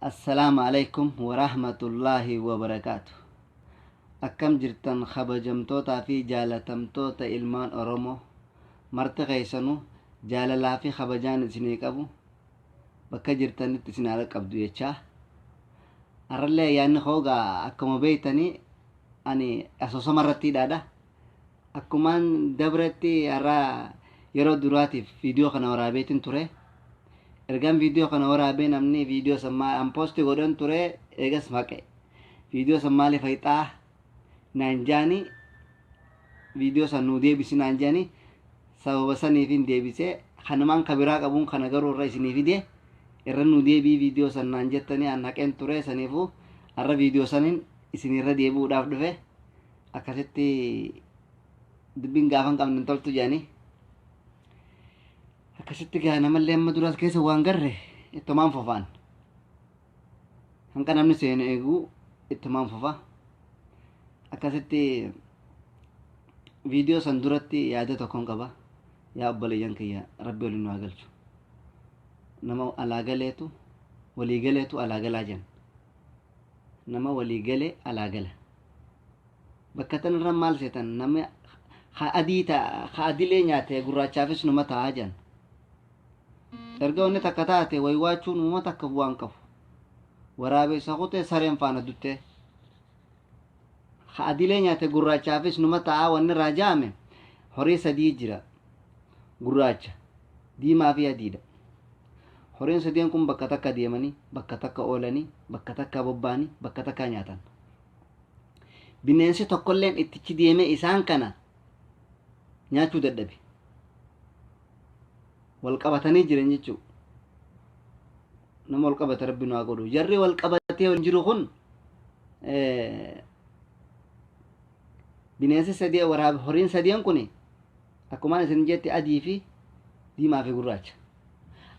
السلام عليكم ورحمة الله وبركاته. أكم جرتن خبجمتوتا في جالتمتوتا إلمان أرومو مرتقيسنو جاللا في خبجان سنيك أبو بكا جرتن تسنالك أبدو يتشاه أرلي يعني خوغا أكم بيتني أني أسوس مرتي دادا أكمان دبرتي أرى يرو دراتي فيديو خنا ورابيتن توري ergan video kana warabe namni video sama am post godon ture egas make video sama le faita nanjani video sanu de bisin nanjani sababasani fin de bise khanuman kabira qabun kana garu raisini fide eranu de bi video san nanjettani anaqen ture sanifu arra video sanin isinirra debu daf dufe akasetti dibin gafan kam toltu jani akkasitti gaa namallee amma duraas keessa waan garre ittumaan fofaan hanqa namni seenu eeguu ittumaan fofa akkasitti viidiyoo san duratti yaada tokkoon qaba yaa obboleeyyan kiyya rabbi waliin waa galchu nama alaagaleetu waliigaleetu alaagalaa jen nama waliigale alaagala bakka tanirra maal seetan nama ha adiilee nyaate gurraachaafis numa ta'aa jen erga wanni takka taate waywaachuun uuma takka bu'aan qabu waraabessa kutee sareen faana dutte ha adiilee nyaate gurraachaafis numa ta'a wanni raajaame horii sadii jira gurraacha diimaa fi adiidha horiin sadeen kun bakka takka deemanii bakka takka oolanii bakka takka bobbaanii bakka takka nyaatan bineensi tokkolleen ittichi deeme isaan kana nyaachuu dadhabe walqabatanii jiran jechuu nama walqabata rabbi nu haa godhu jarri walqabatee jiru kun bineensi sadii waraab horiin sadeen kun akkumaan isin jetti adii fi diimaa fi gurraacha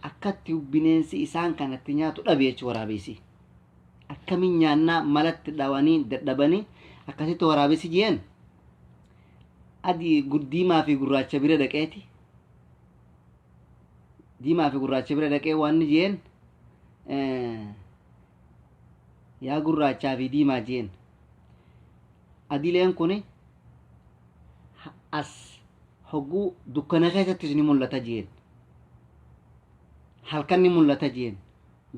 akkatti bineensi isaan kanatti nyaatu dhabe jechuu waraabessi akkamiin nyaannaa malatti dhawanii dadhabanii akkasitti waraabessi jeen adii diimaa fi gurraacha bira dhaqeeti diimaa fi gurraacha bira dhaqee waan ni jeen yaa gurraachaa fi diimaa jeen adiileen kun as hogguu dukkana keessattis ni mul'ata jeen halkan ni mul'ata jeen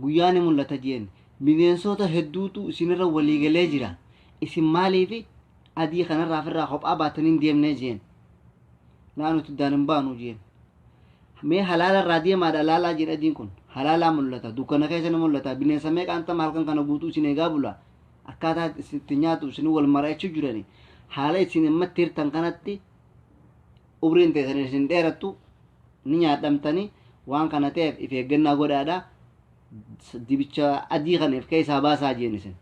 guyyaa ni mul'ata jeen bineensota hedduutu isinirra waliigalee jira isin maaliifi adii kanarraa firraa kophaa baatanii deemnee jeen naanuti daanin baanu jeen mee halaala irraa deemaadha laalaa jedha adiin kun halaalaa mul'ata dukkana keessa ni mul'ata bineensa meeqaan tama halkan kana guutuu isin eegaa bula akkaataa itti nyaatu isin wal mari'achuu jirani haala isin immatti hirtan kanatti umriin teessan isin dheerattu ni nyaadhamtanii waan kana ta'eef if eeggannaa godhaadha dibicha adii kaneef keessaa baasaa jeen isin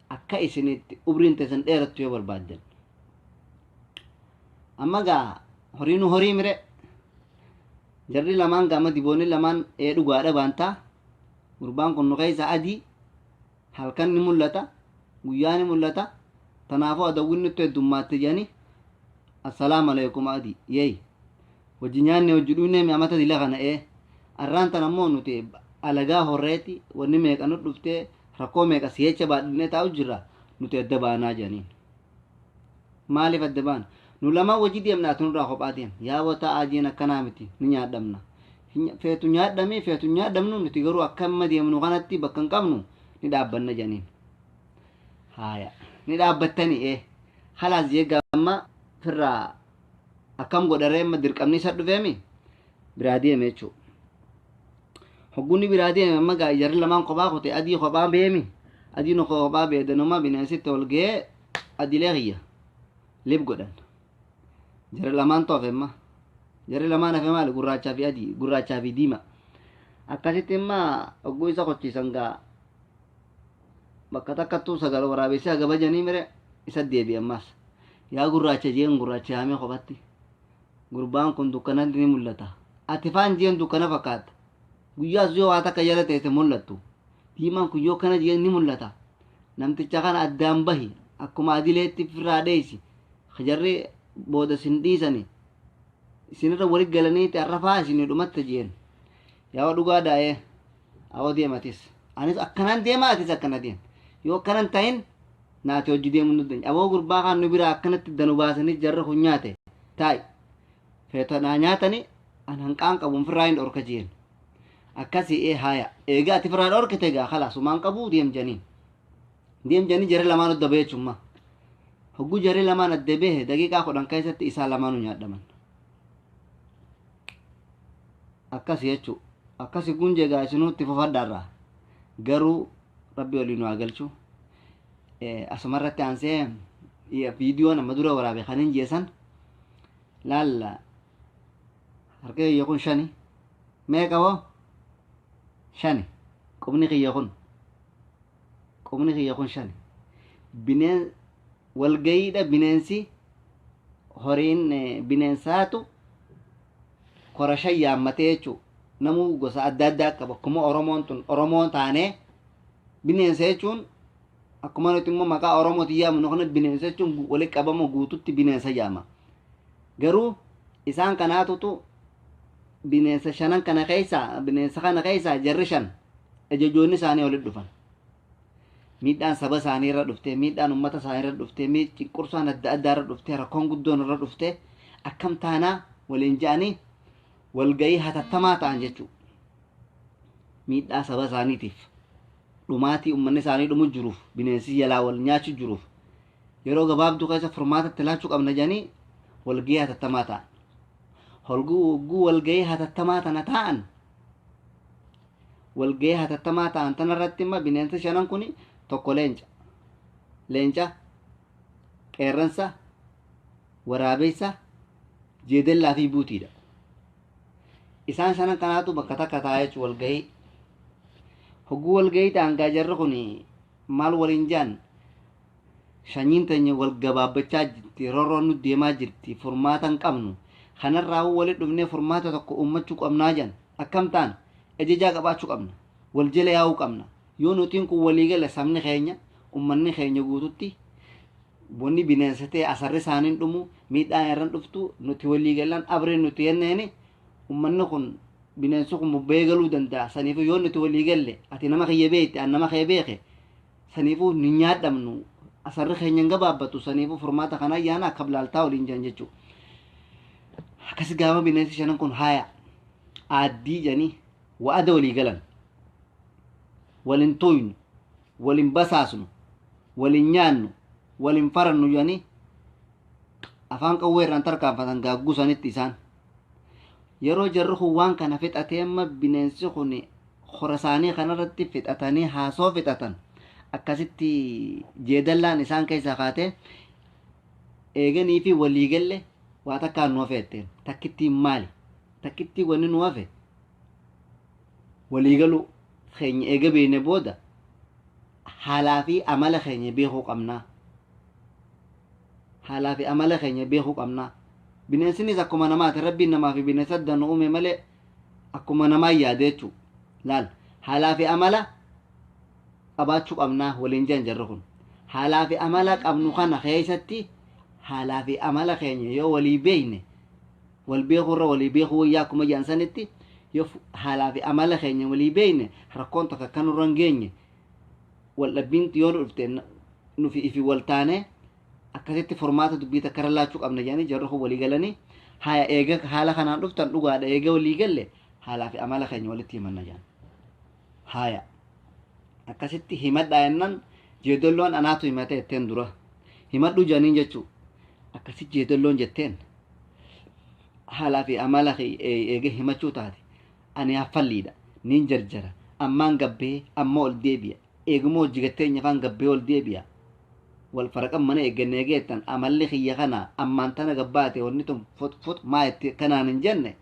akka isinitti umriin teessan dheerattu yoo barbaaddan amma gaa horiinu horii mire jarri lamaan gama diboonni lamaan dhugaadha baantaa gurbaan kun nu keessa adii halkan ni mul'ata guyyaa ni mul'ata tanaafuu adawwinni itti heddummaatti jedhani assalaamu alaykum adii yeey wajji nyaanne wajji dhuunee mi'amata dila kana arraan tan ammoo nuti alagaa horreeti wanni meeqa nu dhuftee rakkoo meeqa si'echa baadhinee taa'u jirra nuti adda baanaa jedhaniin maaliif adda baana nu lama wajji deemna atunurraa kophaa deem yaa wata ajiin akkanaa miti ni nyaadhamna feetu nyaadhamee feetu nyaadhamnu nuti garuu akkamma deemnu kanatti bakka hin qabnu ni dhaabbanna jedhaniin haaya ni dhaabbattani halaas jee gamma firraa akkam godharee amma dirqamni isa dhufeemi biraa deeme jechuu hoggunni biraa deeme amma gaa jarri lamaan kophaa kute adii kophaa beemi adiin kophaa beedanuma bineensitti ol ga'ee adiilee kiyya lib godhan jarri lamaan toofemma jarri lamaan hafe maali gurraachaa fi adii gurraachaa fi diima akkasitti imma hogguu isa qochiisan gaa bakka takkattuu sagal waraabessi agabajanii mire isa deebi ammas yaa gurraacha jeen gurraacha haamee kophatti gurbaan kun dukkanatti ni mul'ata ati faan jeen dukkana fakkaata guyyaas yoo waa takka jala teesse mul'attu diimaan kun yoo kana jeen ni mul'ata namticha kana addaan bahi akkuma adileetti firraa dheeysi jarri booda sin dhiisani isinirra walit galaniiti arrafaa isinii dhumatta jeen yaa dhugaa daa'ee awoo deematis anis akkanaan deema atis akkana deem yoo akkanan ta'in naati hojii deemuu nu dandeenya aboo gurbaa kaan nu biraa akkanatti danu baasanii jarra kun nyaate taa'i feetanaa nyaatani an hanqaan qabuun firraa hin dhorka jeen akkasii haya eega ati firraa dhorkite egaa kalaas umaan qabuu deem janii jarri lamaan adda beechummaa hogguu jarri lamaan adda behe daqiiqaa 10 keessatti isaa lamaanu nyaadhaman akkasi jechuu akkasi gunje egaa isinuutti fufadhaarraa garuu rabbi waliin waa galchu asumarratti aansee viidiyoo nama dura waraabe kan hin jeesan laalla harka kiyya kun 5 meeqa hoo 5 qubni kiyya kun 5 bineen walgayiidha bineensi horiin bineensaatu korasha yaammatee jechuu namuu gosa adda addaa qaba akkuma oromoon taanee bineensa jechuun akkuma nuti immoo maqaa oromooti yaamnu kana bineensa jechuun walitti qabama guututti bineensa yaama garuu isaan kanaatutu bineensa shanan kana keessaa jarri 5 ajajoonni isaanii walitti dhufan miidhaan saba isaanii irra dhuftee miidhaan ummata isaanii irra dhuftee cinqursaan adda addaa irra dhuftee rakkoon guddoon irra dhuftee akkam taanaa waliin ja'anii walgayii hatattamaa ta'an jechuudha miidhaa saba isaaniitiif dhumaatii ummanni isaanii dhumu jiruuf bineensi jalaa wal nyaachu jiruuf yeroo gabaabduu keessa furmaatatti laachuu qabna jedhanii walgayii hatattamaa ta'an hogguu walgayii hatattamaa tana ta'an walgayii hatattamaa ta'an tanarratti imma bineensa 5 kun tokko leenca qeerransa waraabessa jeedellaa fi buutiidha isaan 5 kanaatu bakka takka taa'ee jechuun walgayii hogguu walgayii ta'an gaajarri kun maal waliin jaan shanyiin teenya wal gabaabbachaa jirti rorroon nu deemaa jirti furmaata hin qabnu kanarraa walitti dhufnee furmaata tokko uummachuu qabnaa jan akkam ta'an ejejaa qabaachuu qabna wal jala yaa'uu qabna yoo nutiin kun walii gala sabni keenya ummanni keenya guututti bonni bineensatee asarri isaaniin dhumu miidhaan irraan dhuftu nuti walii galan abreen nuti yenneeni ummanni kun bineensi kun bubbee galuu danda'a saniifuu yoo nuti walii galle ati nama kiyya beekte an nama kiyya beeke saniifuu ni nyaadhamnu asarri keenya hin gabaabbatu saniifuu furmaata kana ayyaana akka bilaaltaa waliin jiran jechuudha akkas gaafa bineensi 5 kun haya aaddii janii wa'ada walii galan walin toynu walin basaasnu walin nyaannu walin farannu janii afaan qawweerraan tarkaanfatan gaagguu sanitti isaan yeroo jarri kun waan kana fixatee amma bineensi kun hora isaanii kanarratti fixatanii haasoo fixatan akkasitti jeedallaan isaan keessaa kaatee eeganii fi walii galle waa takkaan nu hafeetteen takkittiin maali takkittii wanni nu hafe walii galuu keenya eega beekne booda haalaa fi amala keenya beekuu qabnaa haalaa fi amala keenya beekuu qabnaa bineensinis akkuma namaati rabbiin namaa fi bineensa adda nu uume malee akkuma namaa yaade jechuudha laal haalaa fi amala qabaachuu qabnaa waliin jiran jarri kun haalaa fi amala qabnu kana keessatti haalaa fi amala keenya yoo walii beekne wal beekuurra walii beekuu wayyaa akkuma jaansanitti yoo haalaa fi amala keenya walii beekne rakkoon tokko akka nurra hin geenye wal dhabbiinti yoo dhufte nufi ifi wal taane akkasitti furmaata dubbii takka irra laachuu qabna jedhanii jarri kun walii galanii haya eega haala kanaan dhuftan dhugaadha eega walii galle haalaa fi amala keenya walitti himanna jedhan haya akkasitti himadhaa jennaan jeedalloon anaatu himate jetteen dura himadhu jedhaniin jechuu akkasitti jeedalloon jetteen haalaa fi amala eega himachuu taate ani haffalliidha nin jarjara ammaan gabbee amma ol deebi'a eeguma hojii gatteenya afaan gabbee ol deebi'a wal faraqan mana eeggannee geettan amalli kiyya kana ammaan tana gabbaate wanni tun fut maa itti kanaan hin jenne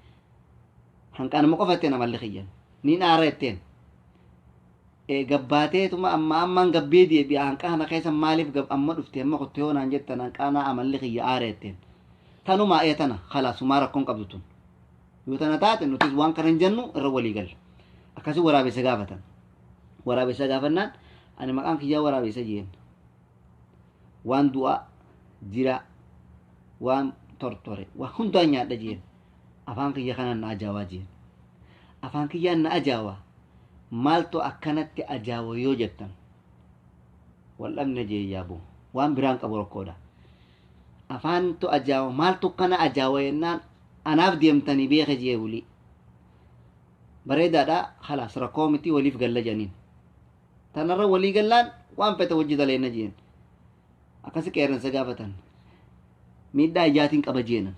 hanqanuma qofa itteen amalli kiyyan nin aara itteen gabbaateetuma ammaan gabbee deebi'a hanqa kana keessa maaliif amma dhufte amma qottee hoonaan jettan hanqaanaa amalli kiyya aara itteen tanumaa tana khalaasumaa rakkoon qabdu tun yoo tana taate nutis waan kana hin jennu irra walii galla akkasii waraabessa gaafatan waraabessa gaafannaan ani maqaan kiyyaa waraabessa jeen waan du'a jira waan tortore waan hundaa nyaadha jeen afaan kiyya kanan na ajaawaa jeen afaan kiyyaan na ajaawaa maaltu akkanatti ajaawo yoo jettan wal dhabne jee yaabu waan biraan qabu rakkoodha afaantu ajaawo maaltu kana ajaawo yennaan anaaf deemtanii beeka jee wulii bareedaadha khalaas rakkoo miti waliif galla janiin tanarra walii gallaan waan fete wajji daleenna jeen akkasi qeerransa gaafatan miidhaa ijaatiin qaba jeenan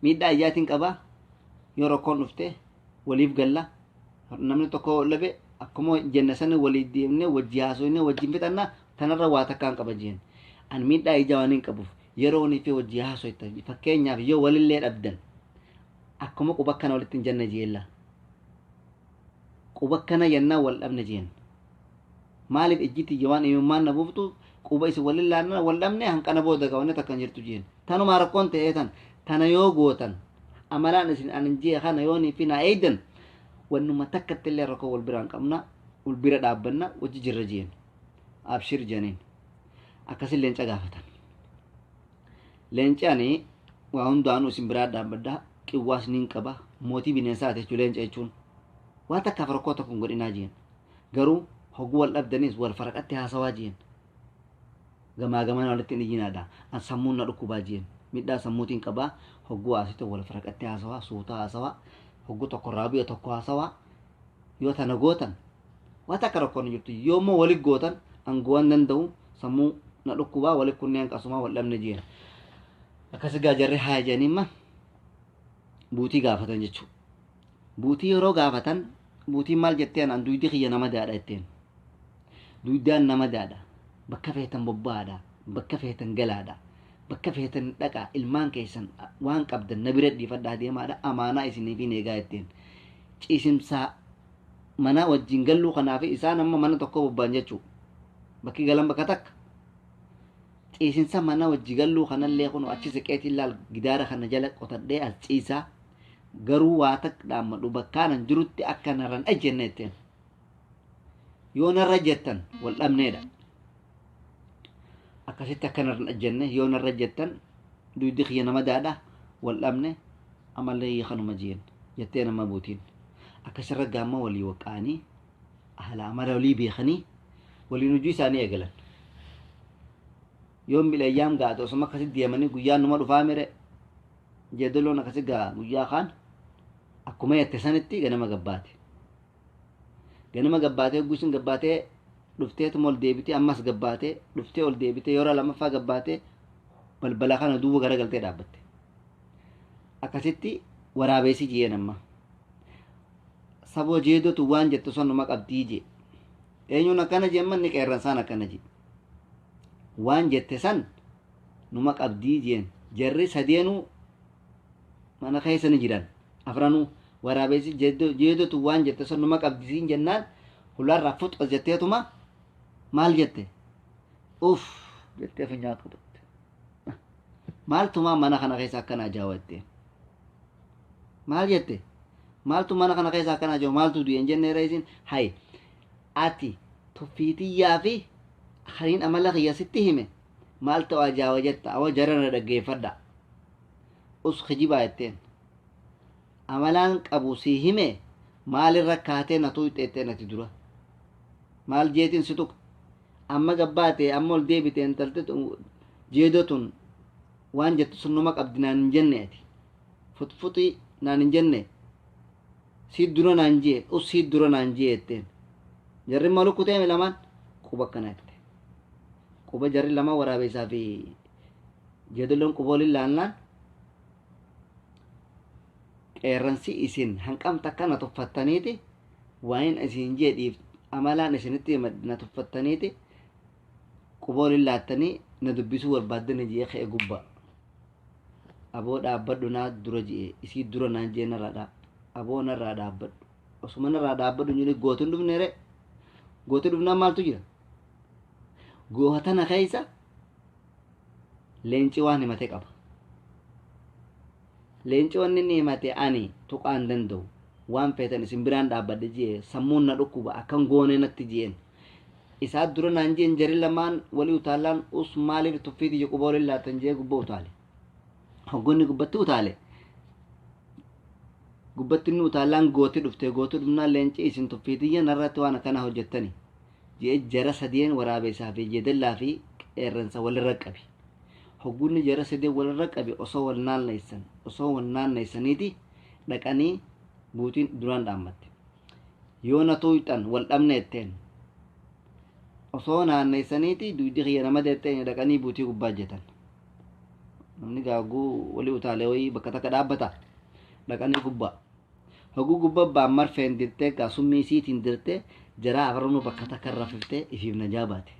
miidhaa ijaatiin qaba yoo rakkoon dhufte waliif galla namni tokko labe akkuma jenna sana walii deemne wajji haasoyne wajjin fixanna tanarra waa takkaan qaba jeen an miidhaa ija waan hin qabuuf yeroo ni fi wajji haasoyta fakkeenyaaf yoo walillee dhabdan akkuma quba kana walitti hin janna jeella quba kana yennaa wal dhabna jeen maaliif ijjiti jawaan imimmaan na buuftu quba isi walillaanna wal dhabne hanqana booda gawanne takkan jirtu jeen tanuma rakkoon ta'ee tana yoo gootan amalaan isin anin jee kana yoonii fi naa eeydan wannuma takkatti illee rakkoo wal biraan qabna wal bira dhaabbanna wajji jirra jeen abshir janiin akkasin leenca gaafatan leenci ani waa hundaanuu isin biraa dhaabbadda qiwwaas nin qaba mootii bineensaati jechuu leenca jechuun waa takkaaf rakkoo tokko hin godhinaa jeen garuu hogguu wal dhabdaniis wal faraqatti haasawaa jeen gamaa gamaan walitti hin iyyinaadha an sammuun na dhukkubaa jeen midhaa sammuutiin qabaa hogguu haasito wal faraqatti haasawaa suutaa haasawaa hogguu tokko raabiyo tokko haasawaa yoo tana gootan waa takka rakkoon jirtu yoommoo walit gootan anguwan danda'u sammuu na dhukkubaa walit kunneen qasumaa wal dhabne jeen akkasi gaajarree haa jenimma buutii gaafatan jechuu buutii yeroo gaafatan buutiin maal jetteen an duydii kiyya nama daadha jetteen duydaan nama daadha bakka feetan bobbaadha bakka feetan galaadha bakka feetan dhaqa ilmaan keessan waan qabdan na bira dhiifadhaa deemaadha amaanaa isiniif hin eegaa jetteen ciisimsaa mana wajjin galluu kanaaf isaan amma mana tokko bobbaan jechuu bakki galan bakka takka ciisinsa mana wajji galluu kanallee kun achi siqeetiin laal gidaara kana jala qotadhee as ciisaa garuu waa takka dhaammadhu bakkaanan jirutti akka narran ajjenne jetteen yoo narra jettan wal dhabneedha akkasitti akka narran ajjenne yoo narra jettan duydi kiyya nama daadha wal dhabne amallee kanuma jeen jettee nama buutiin akkasirra gaamma walii waqaanii haala amala walii beekanii waliin hojii isaanii eegalan yoom bilayyaam gaadha osuma akkasitti deemanii guyyaan numa dhufaa mire jedoloon akkasi gaa guyyaa kaan akkuma yatte sanitti ganama gabbaate guusin gabbaatee dhufteetuma ol deebitee ammas gabbaatee dhuftee ol deebitee yeroo lamaffaa gabbaatee balbala kana duuba garagaltee dhaabbatte akkasitti waraabeessi jiyeen amma saboo jeedotu waan jettu son numa qabdii jee eenyuun akkana jee manni qeerransaan akkana jee waan jette san numa qabdii jeen jarri sadeenuu mana keessa ni jiran afranuu waraabeessi jeedotu waan jette san numa qabdisiin jennaan hularraa fuxas jetteetuma maal jette uff jettee finyaa qabatte maaltumaa mana kana keessa akkana ajaawatte maal jette maaltu mana kana keessa akkana ajaawa maaltu du'een jennee reesin hay ati tuffiitiyyaa fi hariin amala kiyya sitti hime maal ta'u ajaawa jetta awa jarana dhaggeeffadha us kijibaa jetteen amalaan qabu sii hime maalirra kaatee na tuyxeetteen ati dura maal jeetin situk amma gabbaate amma ol deebite intalte jeedotun waan jettu sun numa qabdi naan hin jenne ati futfuti naan hin jenne siit dura naan jee us siit dura naan jee jetteen jarri malu kuteeme lamaan quba akkana jette quba jarri lama waraabeessaa fi jeedoloon quboolin laannaan qeerransi isin hanqamta akkana tuffattaniiti waan isin jedhiif amalaan isinitti na tuffattaniiti quboolin laattanii na dubbisuu barbaaddani jee ka'e gubba aboo dhaabbadhu naa dura jee isii dura naan jee narraa aboo narraa dhaabbadhu osuma narraa dhaabbadhu nyini gootin dhufneere gootin dhufnaan maaltu jira gootana keessa leenci waan himate qaba leenci wanni inni himate ani tuqaan danda'u waan feetan isin biraan dhaabbadhe jee sammuun na dhukkuba akkan goone natti jeen isaa dura naan jeen jari lamaan walii utaalaan us maaliif tuffiiti je quboolin laatan jee gubba utaale hoggonni gubbatti utaale gubbatti nu utaalaan gootii dhuftee gootii dhumnaan leenci isin tuffiitiyya narratti waan akkana hojjettani jee jara sadeen waraabeessaa fi jedellaa fi qeerransa walirra qabi hoggunni jara sadeen walirra qabi osoo wal naanneessaniiti dhaqanii buutiin duraan dhaammatte yoo na tuuyxan wal dhabne etteen osoo naanneessaniiti duydi kiyya nama deetteen dhaqanii buutii gubbaa jetan namni gaaguu walii utaalee wayii bakka takka dhaabbata dhaqanii gubbaa hoguu gubbaa baan marfeen dirtee gaasummii isiitiin dirtee jaraa afaranu bakka takka rafiftee ifiif najaa baate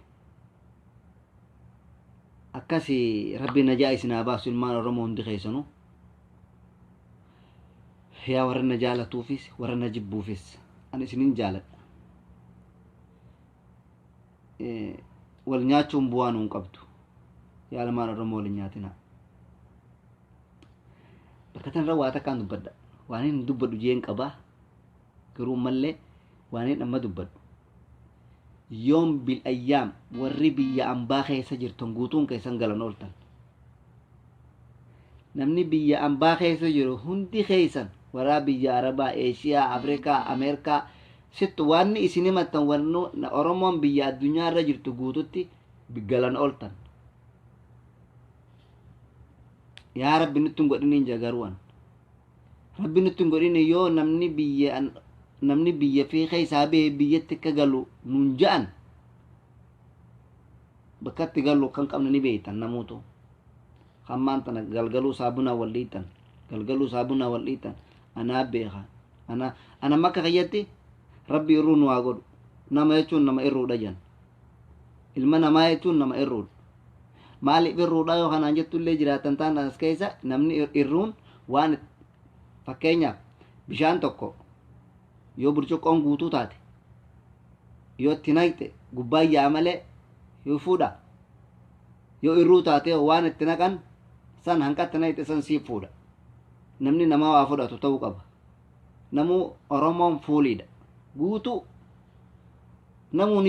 akkasi rabbi najaa isinaa baasu ilmaan oromoo hundi keessanu yaa warra na jaalatuufis warra na jibbuufis ani isinin jaaladha wal nyaachuun bu'aa nuun qabdu yaa ilmaan oromoo wal nyaatinaa bakka tanarra waa takkaan dubbadha waan hin dubbadhu jeen qabaa garuu mallee waan hin amma dubbadhu yoom bil ayyaam warri biyya ambaa keessa jirtan guutuun keessan galan ooltan namni biyya ambaa keessa jiru hundi keessan warra biyya arabaa eeshiyaa afrikaa ameerikaa sittu waanni isin himattan wannu oromoon biyya addunyaa irra jirtu guututti galan ooltan yaa rabbi nutti hin godhiniin jagaruwan rabbi nutti hin godhini yoo namni biyya fi keessaa bee biyyatti akka galu nun ja'an bakkatti galu kan qabna ni beeytan namuutu hammaan tana galgaluu saabunaa wal dhiitan anaa beeka ana makka kayyatti rabbi irruu nu haa godhu nama jechuun nama irruudha jan ilma namaa jechuun nama irruudha maaliif irruudha yoo kanaan jettullee jiraatan taan as keessa namni irruun waan fakkeenyaaf bishaan tokko yoo burcuqqoon guutuu taate yoo itti naqxe gubbaa yaa malee yoo fuudha yoo irruu taate waan itti naqan san hanqatti naqxe san siif fuudha namni namaa waa fudhatu ta'uu qaba namuu oromoon fuuliidha guutuu namuu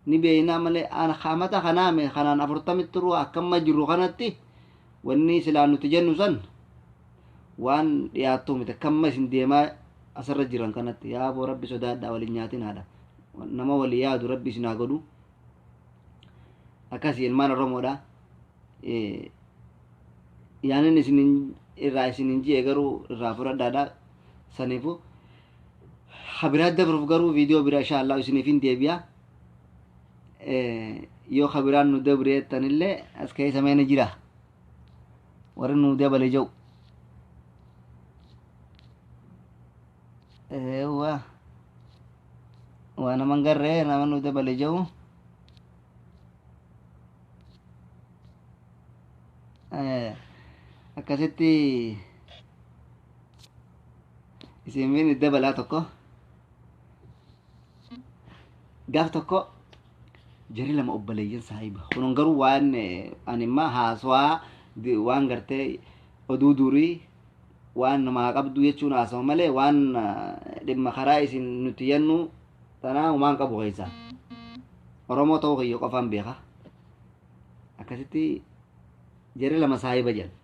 ni beeknaa malee hamata kanaame kanaan 40 ruu akkamma jiru kanatti wanni silaa nuti jennu san waan dhiyaattuu miti kamma isin deemaa asirra jiran kanatti yaa boo rabbi sodaadhaa waliin nyaatinaadha nama walii yaadu rabbi isin haa godhu akkasii ilmaan oromoodha yaanin isinin ji'e garuu irraa fudhadhaadha saniifu habiraa dabruuf garuu viidiyoo bira insha Allah isiniifin deebi'a yoo habiraan nu dabreettanillee as keessa meena jira warri nu dabale jau waa naman garree nama nu dabale jau akkasitti isin dabalaa tokko gaaf tokko jari lama obboleeyyan saahiba kunon garuu waan animma haasawaa waan gartee oduu durii waan namaa qabdu jechuun haasawa malee waan dhimma karaa isin nuti yennu tanaa humaan qabu keessa oromoo ta'uu kiyya qofaan beeka akkasitti jari lama saahiba jedhan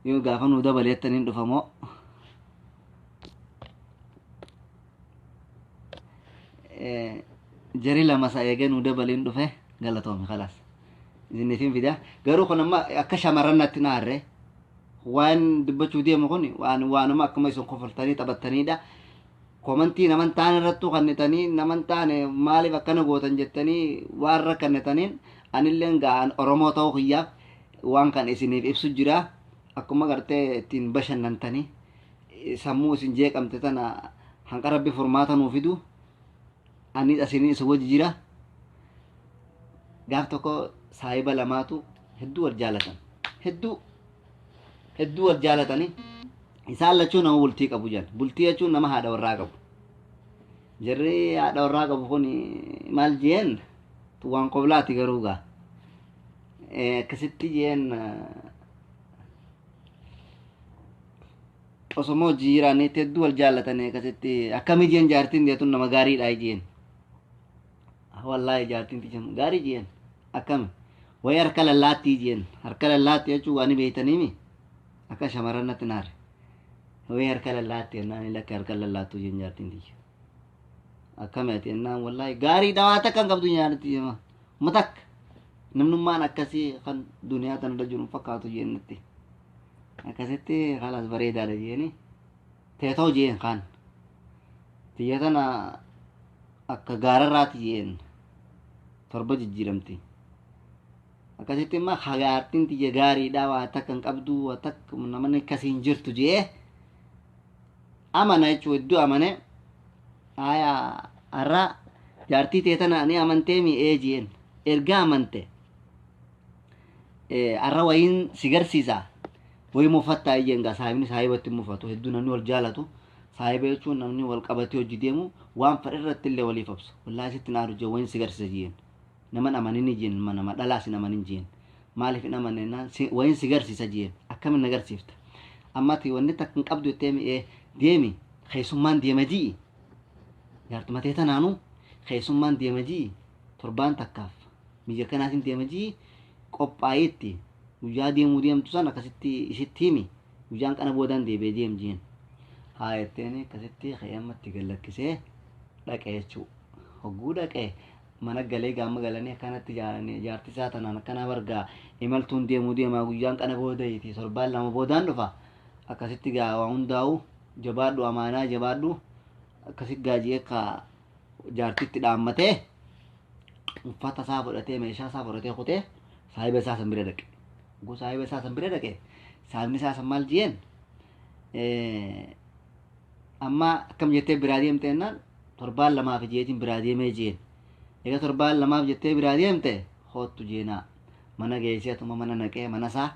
yoo gaafa nu dabaleettaniin dhufamoo jari lama sa eegee nu dabaliin dhufe galatoome khalaas isinifin fida garuu kun amma akka shamarran natti naarre waan dubbachuu deemu kun waanuma akkuma isin kofaltanii taphattaniidha komantii naman taane irrattuu kannitanii naman taane maaliif akkana gootan jettanii waan rakkannetaniin anilleen ga'an oromoo ta'uu kiyyaaf waan kan isiniif ibsu jira akkuma gartee ittiin bashannantanii sammuu isin jeeqamte tana hanqa rabbi furmaata nuu fidu ani asinin isa wajji jira gaaf tokko saahiba lamaatu hedduu wal jaalatan hedduu wal jaalatanii isaan lachuu nama bultii qabu jan bultii jechuun nama haadha warraa qabu jarri haadha warraa qabu kun maal jeen waan qoblaati garuu gaa akkasitti jeen osomoo jiiraanitti hedduu wal jaalatanii akkasitti akkami jeen jaartiin deetun nama gaariidha jeen wallahi jaartiin tijan gaarii jeen akkami way harka lallaattii jeen harka lallaattii jechuun waan beeytaniimi akka shamarran natti naare hawee harka lallaatti ennaan ilakka harka lallaattu jeen jaartiin tiyya akkami ati ennaan wallaahi gaarii dhawaa takka hin qabdu nyaanatti jema matakka namnummaan akkasii kan duniyaa tanarra jiru fakkaatu jeennetti akkasitti kalaas bareedaadha jeeni teetoo jeen kaan tiyya tana akka gaararraati jeen torba jijjiiramti akkasitti immoo hagaartiin tiyya gaariidha waa takka hin qabdu waa takka namni akkasii hin jirtu jee amana jechuu hedduu amane haya arra jaartii tee tana ni amantee mi'ee jeen erga amante arra wayin si garsiisa wayi mufattaa ijeengaa saahibni saahibatti mufatu hedduu namni wal jaalatu saahiba jechuun namni wal qabatee hojii deemu waan fedhe irratti illee waliif obsa wallaahi sitti naaru jee wayin si garsiisa jeen naman amanin jeen nama dhalaa sin amanin jeen maaliif hin amanne wayin si garsiisa jeen akkamin na garsiifta ammati wanni takka hin qabdu jettee mi'ee deemi keessummaan deema ji'i jaartuma tee tanaanu keessummaan deema ji'i torbaan takkaaf biyya kanaatiin deema ji'i qophaayetti guyyaa deemuu deemtu san akkasitti isitti himi guyyaan kana boodaan deebee deem jeen haa jetteeni akkasitti khayyamatti gallakkisee dhaqee jechuu hogguu dhaqee mana galee gaama galanii akkanatti jaartii isaa tanaan akkana bargaa imaltuun deemuu deemaa guyyaan kana boodayti torbaan lama boodaan dhufa akkasitti gaa waa hundaa'u jabaadhu amaanaa jabaadhu akkasitti gaajii akka jaartitti dhaammatee uffata isaa fudhatee meeshaa isaa fudhatee kutee saahiba isaa san bira dhaqe guu saahiba isaa san bira dhaqe saahibni isaa san maal jeen amma akkam jettee biraa deemte jennaan torbaan lamaaf jeetiin biraa deemee jeen egaa torbaan lamaaf jettee biraa deemte hoottu jeenaa mana geessee atuma mana naqee mana isaa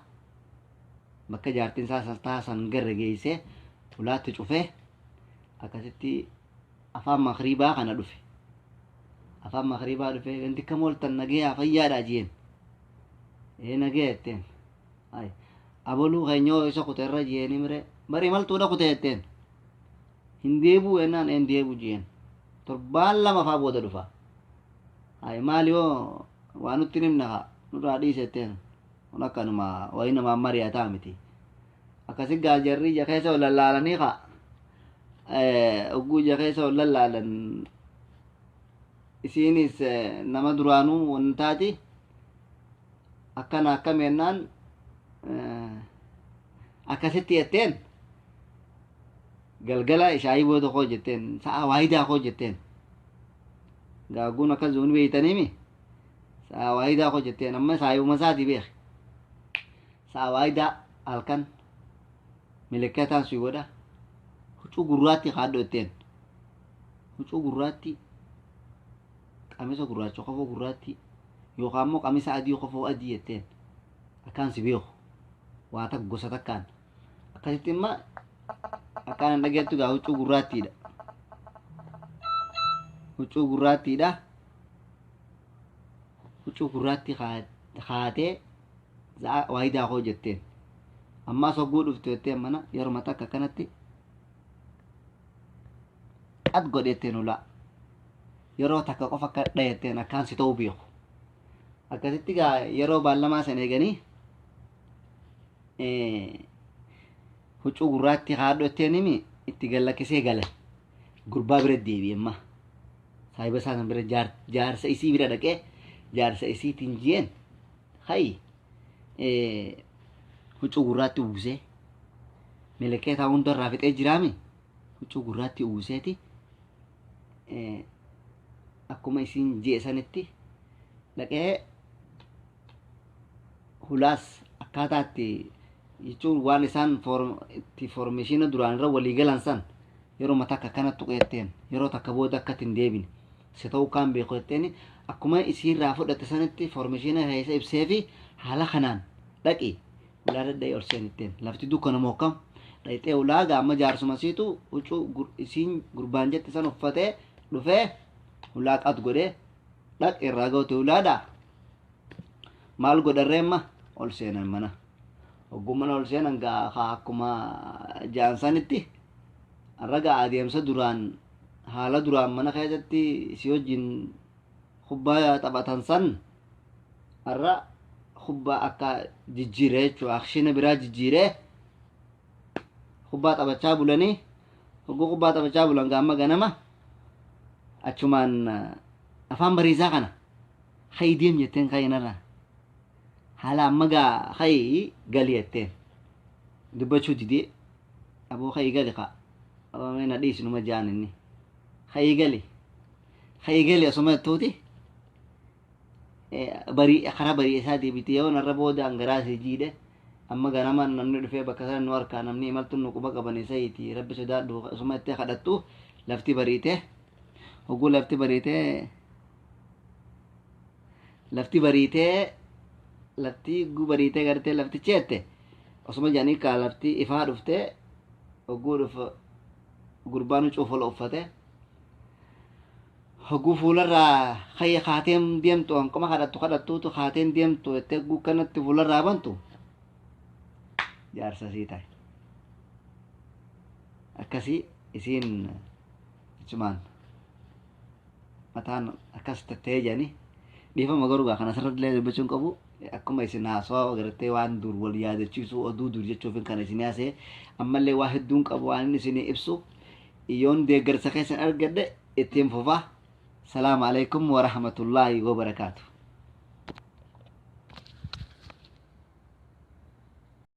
bakka jaartiin isaa taasan garre geessee ulaatti cufee akkasitti afaan makriibaa kana dhufe afaan makriibaa dhufe ganti kam ooltan nagee fayyaadha jeen nagee jetteen ay aboluu keenyoo isa kuteerra jeeni mire bari maltuudha kutee jetteen hin deebuu ennaan en deebu jeen torbaan lama faa booda dhufa ay maali yoo waa nutti nimna nurraa dhiise jetteen kun akkanuma wayi namaan mari'ataa miti akkasi gaajarri ija keessa ol lallaalanii ka ogguu ija keessa ol lallaalan isiinis nama duraanuu wantaati akkana akkam jennaan akkasitti jetteen galgala ishaayii booda koo jetteen sa'a waayidaa koo jetteen gaagguun akkas zuun beeytaniimi sa'a waayidaa koo jetteen amma saayibuma isaati beek sa'a waayidaa halkan milekkataan sui godha huccuu gurraatti kaadho jetteen huccuu gurraatti qamisa gurraacha qofoo gurraatti yookaan immoo qamisa adii qofoo adii jetteen akkaan si beeku waa takka gosa takkaan akkasitti imma akkaan hin dhageettu gaa huccuu gurraattiidha huccuu gurraattiidha huccuu gurraatti kaatee waayidaa koo jetteen ammaa sogguu dhuftu jetteen mana yeruma takka akkanatti qad godhetteen ulaa yeroo takka qofa akka dhajetteen akkaan si ta'uu beeku akkasitti gaa yeroo baallamaa san eeganii huccuu gurraatti kaadho jetteen himi itti gallakkisee gale gurbaa bira deebi'e amma saahiba isaa san bira jaarsa isii bira dhaqee jaarsa isiitiin jeen hayi huccuu gurraatti uwwisee milekkeetaa hundarraa fixee jiraami huccuu gurraatti uwwiseeti akkuma isiin jeesanitti dhaqee hulaas akkaataatti jechuun waan isaan itti foormeeshina duraan irra walii galan san yeroo matakka akkanatti tuqeetteen yeroo takka booda akkatti hin deebine si ta'uu kaan beeku jetteeni akkuma isiirraa fudhatte sanitti foormeeshina keessa ibsee fi haala kanaan dhaqi ulaa dadha'ee ol seenitteen lafti dukkana mokkam dhayxee ulaa gaama jaarsuma siitu huccuu isiin gurbaan jette san uffatee dhufee ulaa qat godhee dhaq irraa goote ulaadha maal godharreemma ol seenan mana oggumana ol seenan gaa akkuma jaansanitti arraga adeemsa duraan haala duraan mana keessatti si wajjin kubbaa taphatan san arra kubbaa akka jijjiiree jechuudha akshina biraa jijjiiree kubbaa taphachaa bulanii hogguu kubbaa taphachaa bulan gaamma ganama achumaan afaan bariisaa kana hayi deem jetteen kayinarra haala amma gaa hayi gali jetteen dubbachuu didee aboo hayi gali qa na dhiisi numa jaan inni hayi gali asuma jettuuti barii karaa barii isaa deebitee yoo narra booda angaraasee jiidhe amma ganama namni dhufee bakka sana nu harkaa namni imaltu nu quba qaban isaiti rabbi sodaadhu asuma ittee kadhattu lafti bariite hogguu lafti bariite gartee lafti ceette asuma jaanii kaa lafti ifaa dhufte hogguu dhufa gurbaanu cuufola uffate hogguu fuularraa hayya kaateen deemtu hanqoma kadhattuutu kaateen deemtu jettee hogguu kanatti fuularraa bantu jaarsa sii tahe akkasii isiin achumaan mataan akkas tattee jani dhiifama garugaa kana asirratti dubbachuun qabu akkuma isin haasawaa agartee waan dur wal yaadachiisu oduu dur jechuufin kana isin haasee ammallee waa hedduun qabu waan inni isin ibsu yoon deeggarsa keessan argadhe ittiin fufaa salaamu alaikum warahmatullaahi wabarakaatu